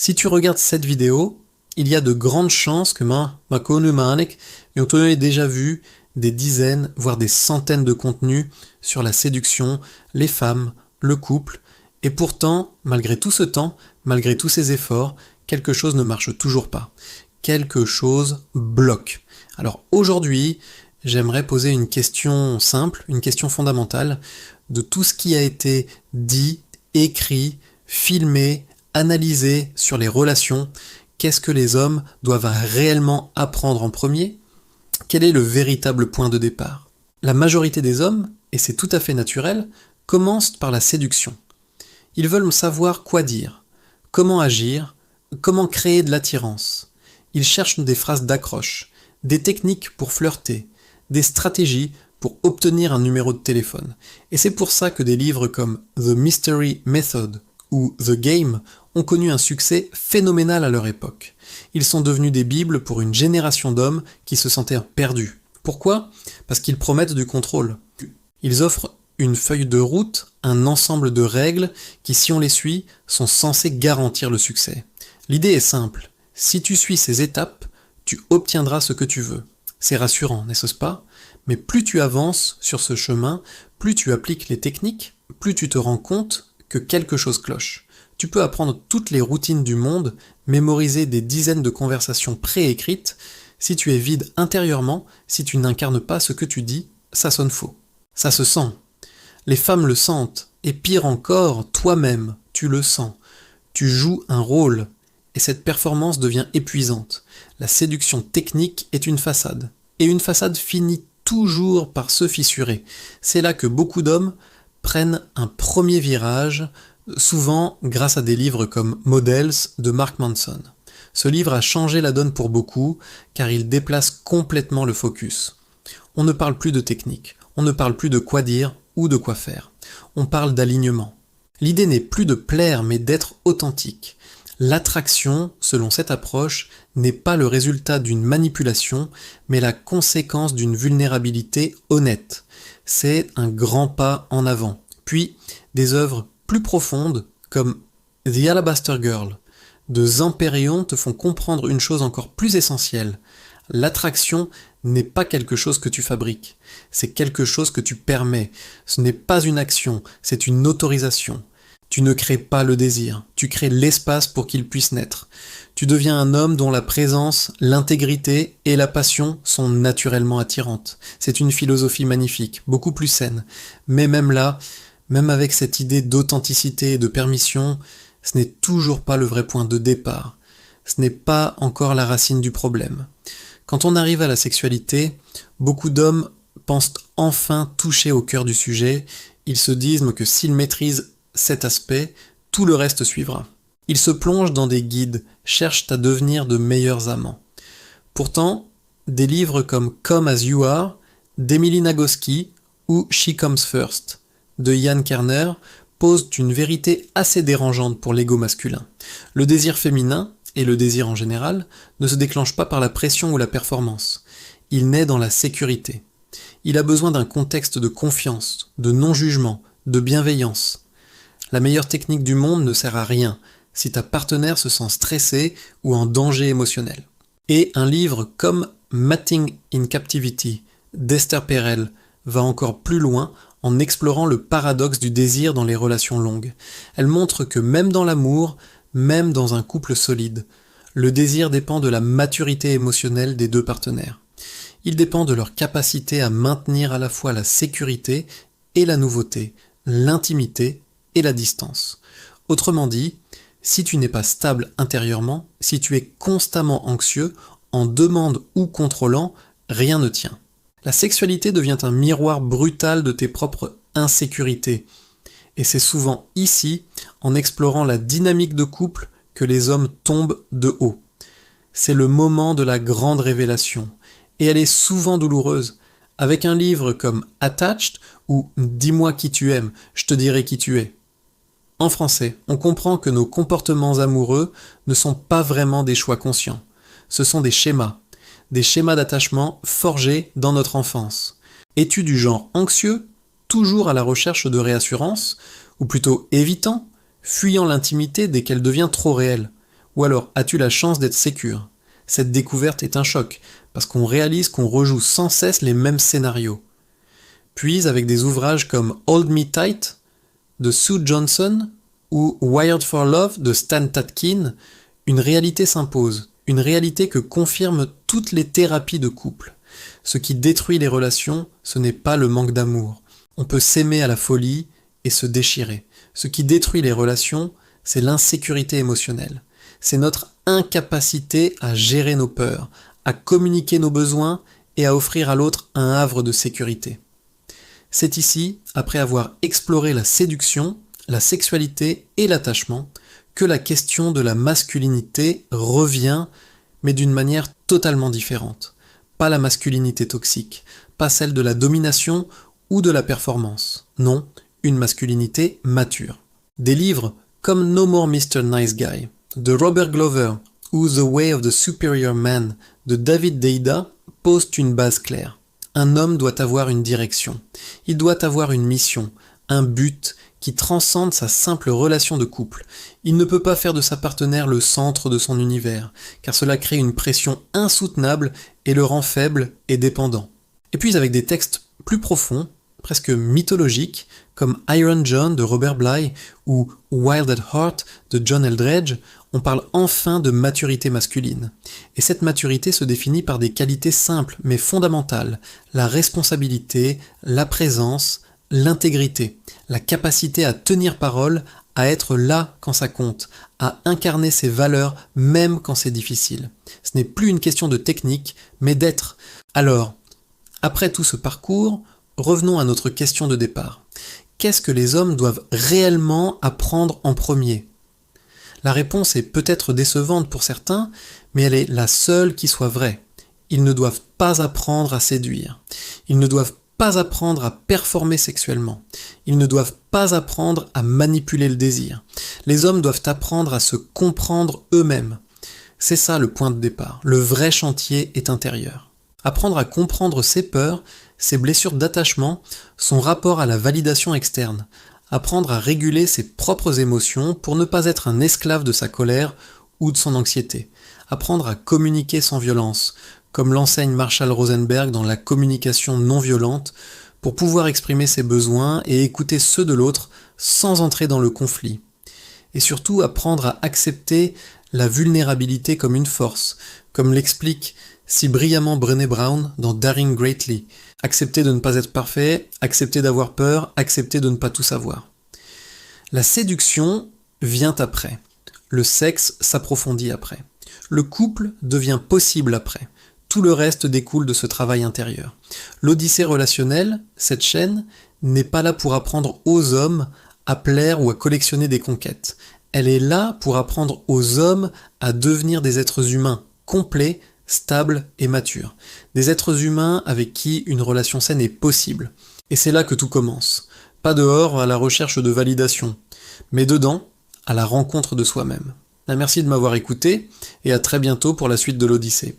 Si tu regardes cette vidéo, il y a de grandes chances que tu aies déjà vu des dizaines, voire des centaines de contenus sur la séduction, les femmes, le couple, et pourtant, malgré tout ce temps, malgré tous ces efforts, quelque chose ne marche toujours pas. Quelque chose bloque. Alors aujourd'hui, j'aimerais poser une question simple, une question fondamentale, de tout ce qui a été dit, écrit, filmé, analysé sur les relations. Qu'est-ce que les hommes doivent réellement apprendre en premier ? Quel est le véritable point de départ ? La majorité des hommes, et c'est tout à fait naturel, commencent par la séduction. Ils veulent savoir quoi dire, comment agir, comment créer de l'attirance. Ils cherchent des phrases d'accroche, des techniques pour flirter, des stratégies pour obtenir un numéro de téléphone. Et c'est pour ça que des livres comme The Mystery Method ou The Game ont connu un succès phénoménal à leur époque. Ils sont devenus des bibles pour une génération d'hommes qui se sentaient perdus. Pourquoi ? Parce qu'ils promettent du contrôle. Ils offrent une feuille de route, un ensemble de règles qui, si on les suit, sont censées garantir le succès. L'idée est simple. Si tu suis ces étapes, tu obtiendras ce que tu veux. C'est rassurant, n'est-ce pas ? Mais plus tu avances sur ce chemin, plus tu appliques les techniques, plus tu te rends compte que quelque chose cloche. Tu peux apprendre toutes les routines du monde, mémoriser des dizaines de conversations préécrites. Si tu es vide intérieurement, si tu n'incarnes pas ce que tu dis, ça sonne faux. Ça se sent. Les femmes le sentent. Et pire encore, toi-même, tu le sens. Tu joues un rôle. Et cette performance devient épuisante. La séduction technique est une façade. Et une façade finit toujours par se fissurer. C'est là que beaucoup d'hommes prennent un premier virage, souvent grâce à des livres comme Models de Mark Manson. Ce livre a changé la donne pour beaucoup, car il déplace complètement le focus. On ne parle plus de technique, on ne parle plus de quoi dire ou de quoi faire. On parle d'alignement. L'idée n'est plus de plaire, mais d'être authentique. L'attraction, selon cette approche, n'est pas le résultat d'une manipulation, mais la conséquence d'une vulnérabilité honnête. C'est un grand pas en avant. Puis, des œuvres plus profondes, comme The Alabaster Girl de Zamperion, te font comprendre une chose encore plus essentielle. L'attraction n'est pas quelque chose que tu fabriques, c'est quelque chose que tu permets. Ce n'est pas une action, c'est une autorisation. Tu ne crées pas le désir, tu crées l'espace pour qu'il puisse naître. Tu deviens un homme dont la présence, l'intégrité et la passion sont naturellement attirantes. C'est une philosophie magnifique, beaucoup plus saine. Mais même là, même avec cette idée d'authenticité et de permission, ce n'est toujours pas le vrai point de départ. Ce n'est pas encore la racine du problème. Quand on arrive à la sexualité, beaucoup d'hommes pensent enfin toucher au cœur du sujet. Ils se disent que s'ils maîtrisent cet aspect, tout le reste suivra. Ils se plongent dans des guides, cherchent à devenir de meilleurs amants. Pourtant, des livres comme Come As You Are, d'Emily Nagoski ou She Comes First, de Ian Kerner, posent une vérité assez dérangeante pour l'ego masculin. Le désir féminin, et le désir en général, ne se déclenche pas par la pression ou la performance. Il naît dans la sécurité. Il a besoin d'un contexte de confiance, de non-jugement, de bienveillance. La meilleure technique du monde ne sert à rien si ta partenaire se sent stressé ou en danger émotionnel. Et un livre comme Mating in Captivity d'Esther Perel va encore plus loin en explorant le paradoxe du désir dans les relations longues. Elle montre que même dans l'amour, même dans un couple solide, le désir dépend de la maturité émotionnelle des deux partenaires. Il dépend de leur capacité à maintenir à la fois la sécurité et la nouveauté, l'intimité et la distance. Autrement dit, si tu n'es pas stable intérieurement, si tu es constamment anxieux, en demande ou contrôlant, rien ne tient. La sexualité devient un miroir brutal de tes propres insécurités. Et c'est souvent ici, en explorant la dynamique de couple, que les hommes tombent de haut. C'est le moment de la grande révélation. Et elle est souvent douloureuse. Avec un livre comme Attached ou Dis-moi qui tu aimes, je te dirai qui tu es. En français, on comprend que nos comportements amoureux ne sont pas vraiment des choix conscients. Ce sont des schémas d'attachement forgés dans notre enfance. Es-tu du genre anxieux, toujours à la recherche de réassurance, ou plutôt évitant, fuyant l'intimité dès qu'elle devient trop réelle ? Ou alors, as-tu la chance d'être sécure? Cette découverte est un choc, parce qu'on réalise qu'on rejoue sans cesse les mêmes scénarios. Puis, avec des ouvrages comme Hold Me Tight de Sue Johnson ou Wired for Love de Stan Tatkin, une réalité s'impose, une réalité que confirment toutes les thérapies de couple. Ce qui détruit les relations, ce n'est pas le manque d'amour. On peut s'aimer à la folie et se déchirer. Ce qui détruit les relations, c'est l'insécurité émotionnelle. C'est notre incapacité à gérer nos peurs, à communiquer nos besoins et à offrir à l'autre un havre de sécurité. C'est ici, après avoir exploré la séduction, la sexualité et l'attachement, que la question de la masculinité revient, mais d'une manière totalement différente. Pas la masculinité toxique, pas celle de la domination ou de la performance. Non, une masculinité mature. Des livres comme No More Mr. Nice Guy de Robert Glover ou The Way of the Superior Man de David Deida posent une base claire. Un homme doit avoir une direction, il doit avoir une mission, un but qui transcende sa simple relation de couple. Il ne peut pas faire de sa partenaire le centre de son univers, car cela crée une pression insoutenable et le rend faible et dépendant. Et puis avec des textes plus profonds, presque mythologiques, comme Iron John de Robert Bly ou Wild at Heart de John Eldredge, on parle enfin de maturité masculine. Et cette maturité se définit par des qualités simples mais fondamentales, la responsabilité, la présence, l'intégrité, la capacité à tenir parole, à être là quand ça compte, à incarner ses valeurs même quand c'est difficile. Ce n'est plus une question de technique, mais d'être. Alors, après tout ce parcours, revenons à notre question de départ. Qu'est-ce que les hommes doivent réellement apprendre en premier ? La réponse est peut-être décevante pour certains, mais elle est la seule qui soit vraie. Ils ne doivent pas apprendre à séduire. Ils ne doivent pas apprendre à performer sexuellement. Ils ne doivent pas apprendre à manipuler le désir. Les hommes doivent apprendre à se comprendre eux-mêmes. C'est ça le point de départ. Le vrai chantier est intérieur. Apprendre à comprendre ses peurs, ses blessures d'attachement, son rapport à la validation externe. Apprendre à réguler ses propres émotions pour ne pas être un esclave de sa colère ou de son anxiété. Apprendre à communiquer sans violence, comme l'enseigne Marshall Rosenberg dans La communication non violente, pour pouvoir exprimer ses besoins et écouter ceux de l'autre sans entrer dans le conflit. Et surtout apprendre à accepter la vulnérabilité comme une force, comme l'explique si brillamment Brené Brown dans Daring Greatly. Accepter de ne pas être parfait, accepter d'avoir peur, accepter de ne pas tout savoir. La séduction vient après. Le sexe s'approfondit après. Le couple devient possible après. Tout le reste découle de ce travail intérieur. L'Odyssée relationnelle, cette chaîne, n'est pas là pour apprendre aux hommes à plaire ou à collectionner des conquêtes. Elle est là pour apprendre aux hommes à devenir des êtres humains complets, stables et matures. Des êtres humains avec qui une relation saine est possible. Et c'est là que tout commence. Pas dehors à la recherche de validation, mais dedans, à la rencontre de soi-même. Merci de m'avoir écouté et à très bientôt pour la suite de l'Odyssée.